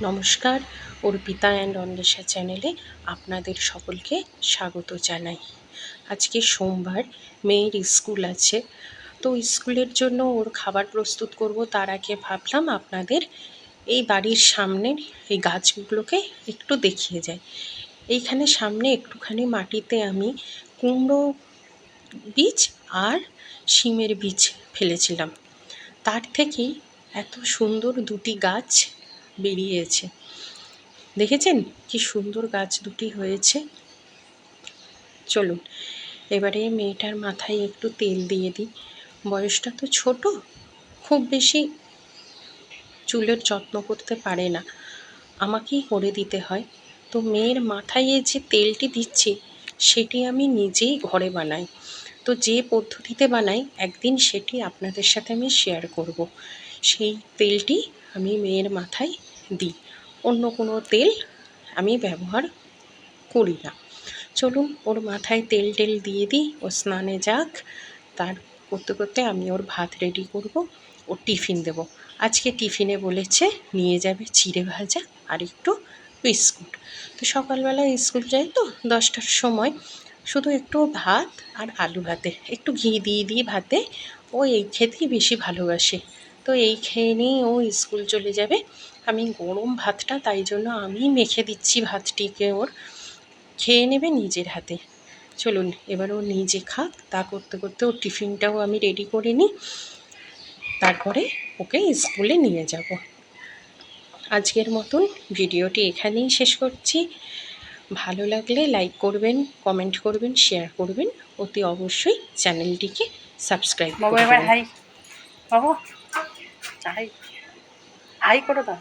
নমস্কার, অর্পিতা অ্যান্ড অন্বেষা চ্যানেলে আপনাদের সকলকে স্বাগত জানাই। আজকে সোমবার, মেয়ের স্কুল আছে, তো স্কুলের জন্য ওর খাবার প্রস্তুত করব। তার আগে ভাবলাম আপনাদের এই বাড়ির সামনের এই গাছগুলোকে একটু দেখিয়ে যাই। এইখানে সামনে একটুখানি মাটিতে আমি কুমড়ো বীজ আর শিমের বীজ ফেলেছিলাম। তার থেকেই এত সুন্দর দুটি গাছ বেরিয়েছে। দেখেছেন কি সুন্দর গাছ দুটি হয়েছে। চলুন এবারে মেয়েটার মাথায় একটু তেল দিয়ে দিই। বয়সটা তো ছোট, খুব বেশি চুলের যত্ন করতে পারে না, আমাকেই করে দিতে হয়। তো মেয়ের মাথায় যে তেলটি দিচ্ছি সেটি আমি নিজেই ঘরে বানাই। তো যে পদ্ধতিতে বানাই একদিন সেটি আপনাদের সাথে আমি শেয়ার করব। সেই তেলটি আমি মেয়ের মাথায় দিই, অন্য কোনো তেল আমি ব্যবহার করি না। চলুন ওর মাথায় তেল দিয়ে দিই, ও স্নানে যাক। তার করতে করতে আমি ওর ভাত রেডি করব, ওর টিফিন দেব। আজকে টিফিনে বলেছে নিয়ে যাবে চিড়ে ভাজা আর একটু বিস্কুট। তো সকালবেলা স্কুল যাই তো 10টার সময়, শুধু একটু ভাত আর আলু ভাতে একটু ঘি দিয়ে ভাতে, ও এই খেতেই বেশি ভালোবাসে। তো এই খেয়ে নিয়েই ও স্কুল চলে যাবে। আমি গরম ভাতটা তাই জন্য আমি মেখে দিচ্ছি ভাতটিকে, ওর খেয়ে নেবে নিজের হাতে। চলুন এবার ও নিজে খাক। তা করতে করতে ওর টিফিনটাও আমি রেডি করে নিই, তারপরে ওকে স্কুলে নিয়ে যাব। আজকের মতন ভিডিওটি এখানেই শেষ করছি। ভালো লাগলে লাইক করবেন, কমেন্ট করবেন, শেয়ার করবেন, অতি অবশ্যই চ্যানেলটিকে সাবস্ক্রাইব করবেন। বাবু এবার হাই, বাবু হাই হাই করে দাও।